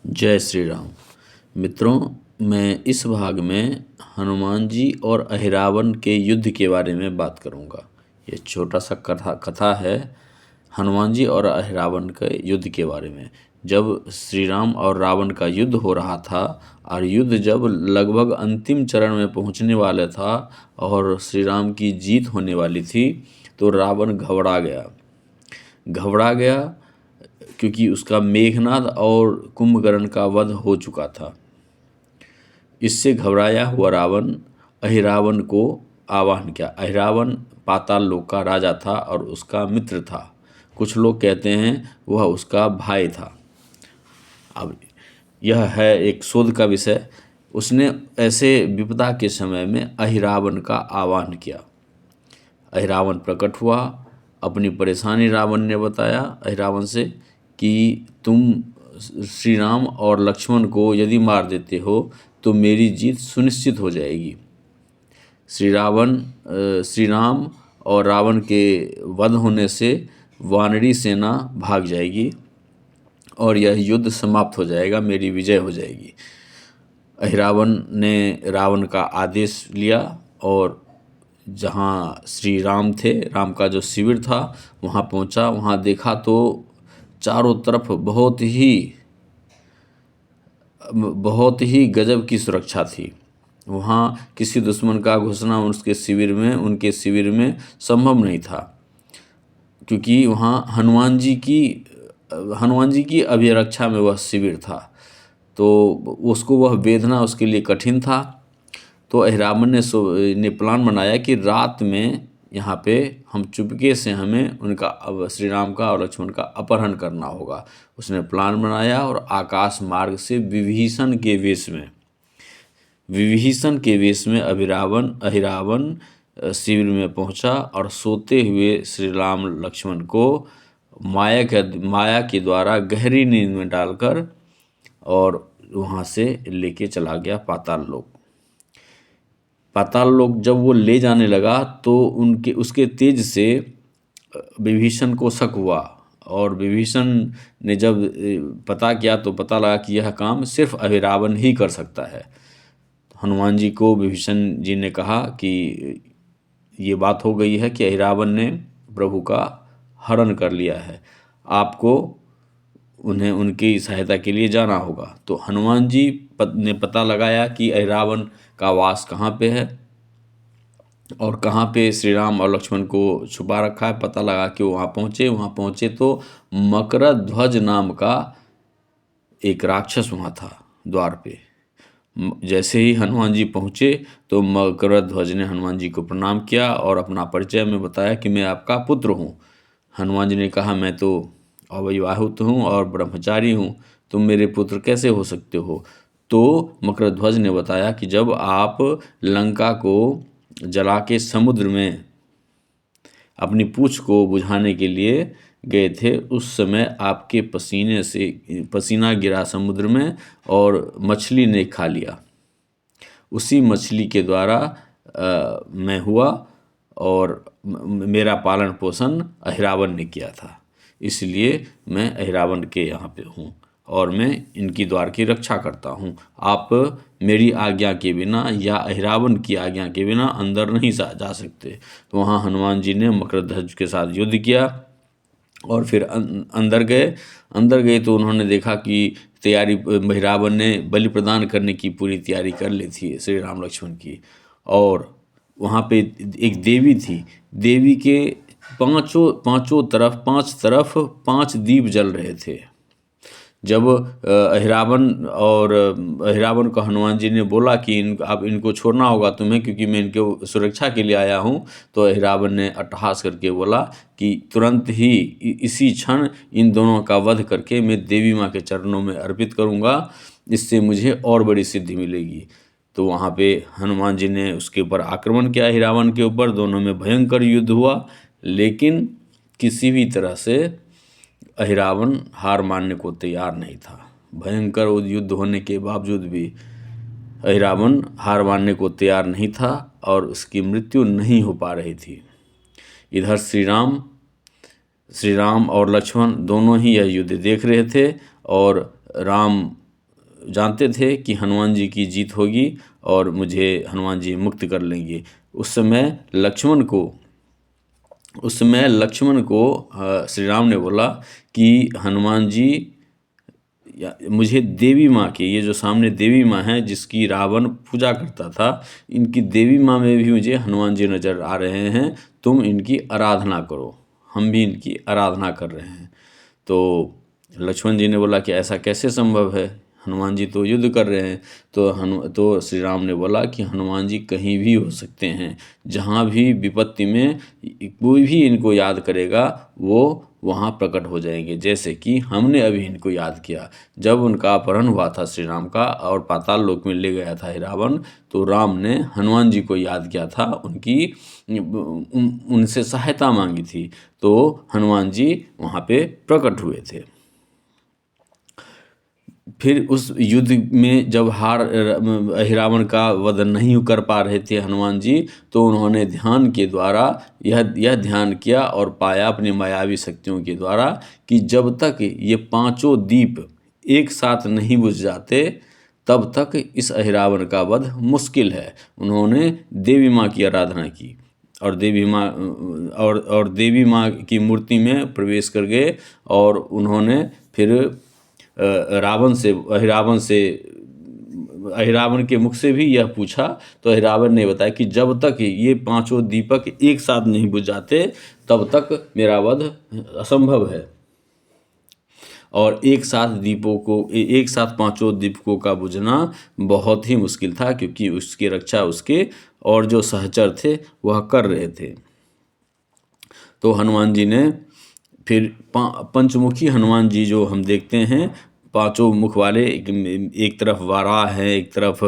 जय श्री राम। मित्रों, मैं इस भाग में हनुमान जी और अहिरावण के युद्ध के बारे में बात करूंगा। ये छोटा सा कथा है हनुमान जी और अहिरावण के युद्ध के बारे में। जब श्री राम और रावण का युद्ध हो रहा था और युद्ध जब लगभग अंतिम चरण में पहुंचने वाला था और श्री राम की जीत होने वाली थी, तो रावण घबरा गया क्योंकि उसका मेघनाद और कुंभकर्ण का वध हो चुका था। इससे घबराया हुआ रावण अहिरावण को आवाहन किया। अहिरावण पाताल लोक का राजा था और उसका मित्र था। कुछ लोग कहते हैं वह उसका भाई था। अब यह है एक शोध का विषय। उसने ऐसे विपदा के समय में अहिरावण का आह्वान किया। अहिरावण प्रकट हुआ। अपनी परेशानी रावण ने बताया अहिरावण से कि तुम श्री राम और लक्ष्मण को यदि मार देते हो तो मेरी जीत सुनिश्चित हो जाएगी। श्री राम और रावण के वध होने से वानरी सेना भाग जाएगी और यह युद्ध समाप्त हो जाएगा, मेरी विजय हो जाएगी। अहिरावण ने रावण का आदेश लिया और जहाँ श्री राम थे, राम का जो शिविर था, वहाँ पहुँचा। वहाँ देखा तो चारों तरफ बहुत ही गजब की सुरक्षा थी। वहाँ किसी दुश्मन का घुसना उनके शिविर में संभव नहीं था, क्योंकि वहाँ हनुमान जी की अभिरक्षा में वह शिविर था। तो उसको वह वेदना उसके लिए कठिन था। तो अहिरावण ने प्लान बनाया कि रात में यहाँ पे हम चुपके से हमें उनका श्री राम का और लक्ष्मण का अपहरण करना होगा। उसने प्लान बनाया और आकाश मार्ग से विभीषण के वेश में अहिरावण शिविर में पहुंचा और सोते हुए श्री राम लक्ष्मण को माया के द्वारा गहरी नींद में डालकर और वहाँ से लेके चला गया पाताल लोक। जब वो ले जाने लगा तो उसके तेज से विभीषण को शक हुआ और विभीषण ने जब पता किया तो पता लगा कि यह काम सिर्फ अहिरावण ही कर सकता है। हनुमान जी को विभीषण जी ने कहा कि ये बात हो गई है कि अहिरावण ने प्रभु का हरण कर लिया है, आपको उन्हें उनकी सहायता के लिए जाना होगा। तो हनुमान जी ने पता लगाया कि अहिरावण का वास कहाँ पे है और कहाँ पे श्री राम और लक्ष्मण को छुपा रखा है। पता लगा कि वहाँ पहुँचे तो मकरध्वज नाम का एक राक्षस वहाँ था द्वार पे। जैसे ही हनुमान जी पहुँचे तो मकरध्वज ने हनुमान जी को प्रणाम किया और अपना परिचय में बताया कि मैं आपका पुत्र हूँ। हनुमान जी ने कहा, मैं तो अविवाहित हूँ और ब्रह्मचारी हूँ, तुम मेरे पुत्र कैसे हो सकते हो? तो मकरध्वज ने बताया कि जब आप लंका को जला के समुद्र में अपनी पूंछ को बुझाने के लिए गए थे, उस समय आपके पसीने से पसीना गिरा समुद्र में और मछली ने खा लिया। उसी मछली के द्वारा मैं हुआ और मेरा पालन पोषण अहिरावण ने किया था, इसलिए मैं अहिरावण के यहाँ पे हूँ और मैं इनकी द्वार की रक्षा करता हूँ। आप मेरी आज्ञा के बिना या अहिरावण की आज्ञा के बिना अंदर नहीं जा सकते। तो वहाँ हनुमान जी ने मकरध्वज के साथ युद्ध किया और फिर अंदर गए तो उन्होंने देखा कि तैयारी अहिरावण ने बलि प्रदान करने की पूरी तैयारी कर ली थी श्री राम लक्ष्मण की। और वहाँ पे एक देवी थी, देवी के पांचों तरफ 5 दीप जल रहे थे। जब अहिरावण को हनुमान जी ने बोला कि अब इनको छोड़ना होगा तुम्हें, क्योंकि मैं इनके सुरक्षा के लिए आया हूँ, तो अहिरावण ने अट्टहास करके बोला कि तुरंत ही इसी क्षण इन दोनों का वध करके मैं देवी माँ के चरणों में अर्पित करूँगा, इससे मुझे और बड़ी सिद्धि मिलेगी। तो वहाँ पे हनुमान जी ने उसके ऊपर आक्रमण किया, अहिरावण के ऊपर। दोनों में भयंकर युद्ध हुआ, लेकिन किसी भी तरह से अहिरावण हार मानने को तैयार नहीं था। भयंकर युद्ध होने के बावजूद भी अहिरावण हार मानने को तैयार नहीं था और उसकी मृत्यु नहीं हो पा रही थी। इधर श्री राम और लक्ष्मण दोनों ही यह युद्ध देख रहे थे और राम जानते थे कि हनुमान जी की जीत होगी और मुझे हनुमान जी मुक्त कर लेंगे। उस समय लक्ष्मण को श्री राम ने बोला कि हनुमान जी, मुझे देवी माँ की, ये जो सामने देवी माँ है जिसकी रावण पूजा करता था, इनकी देवी माँ में भी मुझे हनुमान जी नज़र आ रहे हैं, तुम इनकी आराधना करो, हम भी इनकी आराधना कर रहे हैं। तो लक्ष्मण जी ने बोला कि ऐसा कैसे संभव है, हनुमान जी तो युद्ध कर रहे हैं। तो श्री राम ने बोला कि हनुमान जी कहीं भी हो सकते हैं, जहाँ भी विपत्ति में कोई भी इनको याद करेगा वो वहाँ प्रकट हो जाएंगे। जैसे कि हमने अभी इनको याद किया, जब उनका अपहरण हुआ था श्री राम का और पाताल लोक में ले गया था रावण, तो राम ने हनुमान जी को याद किया था, उनसे सहायता मांगी थी, तो हनुमान जी वहाँ पे प्रकट हुए थे। फिर उस युद्ध में जब अहिरावण का वध नहीं कर पा रहे थे हनुमान जी, तो उन्होंने ध्यान के द्वारा यह ध्यान किया और पाया अपनी मायावी शक्तियों के द्वारा कि जब तक ये पांचों दीप एक साथ नहीं बुझ जाते तब तक इस अहिरावण का वध मुश्किल है। उन्होंने देवी माँ की आराधना की और देवी माँ की मूर्ति में प्रवेश कर गए और उन्होंने फिर अहिरावण के मुख से भी यह पूछा, तो अहिरावण ने बताया कि जब तक ये पांचों दीपक एक साथ नहीं बुझ जाते तब तक मेरा वध असंभव है। और एक साथ पांचों दीपकों का बुझना बहुत ही मुश्किल था, क्योंकि उसकी रक्षा उसके और जो सहचर थे वह कर रहे थे। तो हनुमान जी ने फिर पंचमुखी हनुमान जी जो हम देखते हैं, पांचों मुख वाले, एक तरफ वाराह है, एक तरफ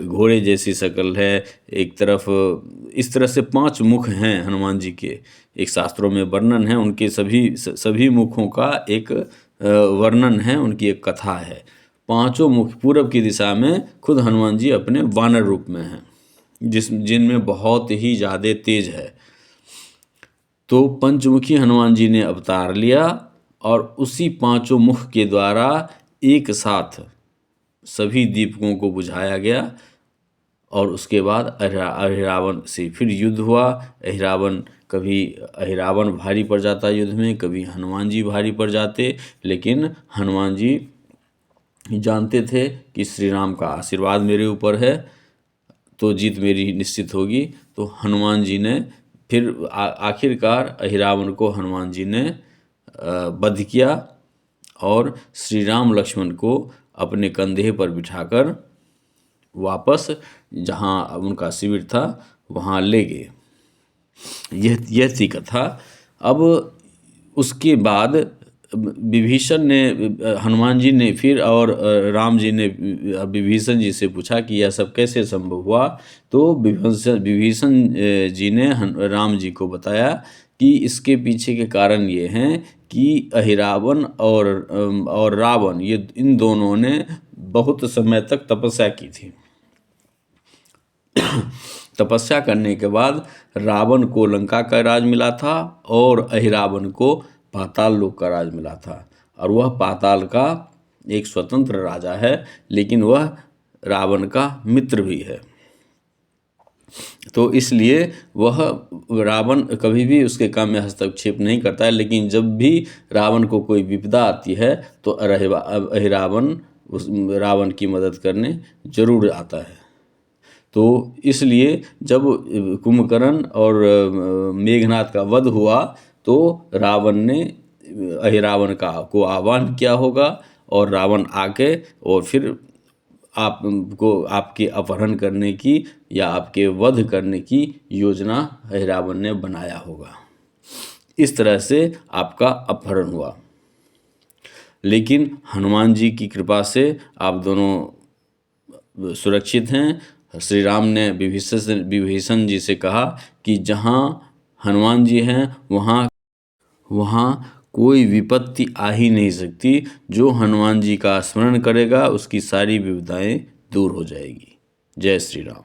घोड़े जैसी शक्ल है, एक तरफ इस तरह से 5 मुख हैं हनुमान जी के। एक शास्त्रों में वर्णन है उनके सभी मुखों का, एक वर्णन है, उनकी एक कथा है। पांचों मुख पूरब की दिशा में खुद हनुमान जी अपने वानर रूप में हैं, जिनमें बहुत ही ज़्यादा तेज है। तो पंचमुखी हनुमान जी ने अवतार लिया और उसी पांचों मुख के द्वारा एक साथ सभी दीपकों को बुझाया गया और उसके बाद अहिरावण से फिर युद्ध हुआ। कभी अहिरावण भारी पड़ जाता युद्ध में, कभी हनुमान जी भारी पड़ जाते, लेकिन हनुमान जी जानते थे कि श्री राम का आशीर्वाद मेरे ऊपर है तो जीत मेरी निश्चित होगी। तो हनुमान जी ने फिर आखिरकार अहिरावण को हनुमान जी ने वध किया और श्री राम लक्ष्मण को अपने कंधे पर बिठाकर वापस जहाँ उनका शिविर था वहाँ ले गए। यह थी कथा। अब उसके बाद हनुमान जी ने फिर और राम जी ने विभीषण जी से पूछा कि यह सब कैसे संभव हुआ। तो विभीषण जी ने राम जी को बताया कि इसके पीछे के कारण ये हैं कि अहिरावण और रावण, ये इन दोनों ने बहुत समय तक तपस्या की थी। तपस्या करने के बाद रावण को लंका का राज मिला था और अहिरावण को पाताल लोक का राज मिला था, और वह पाताल का एक स्वतंत्र राजा है, लेकिन वह रावण का मित्र भी है। तो इसलिए वह रावण कभी भी उसके काम में हस्तक्षेप नहीं करता है, लेकिन जब भी रावण को कोई विपदा आती है तो अहिरावण रावण की मदद करने जरूर आता है। तो इसलिए जब कुंभकर्ण और मेघनाद का वध हुआ तो रावण ने अहिरावण को आह्वान किया होगा और रावण आके और फिर आपके अपहरण करने की या आपके वध करने की योजना अहिरावण ने बनाया होगा। इस तरह से आपका अपहरण हुआ। लेकिन हनुमान जी की कृपा से आप दोनों सुरक्षित हैं। श्री राम ने विभीषण जी से कहा कि जहाँ हनुमान जी हैं वहाँ कोई विपत्ति आ ही नहीं सकती। जो हनुमान जी का स्मरण करेगा उसकी सारी विपदाएं दूर हो जाएगी। जय श्री राम।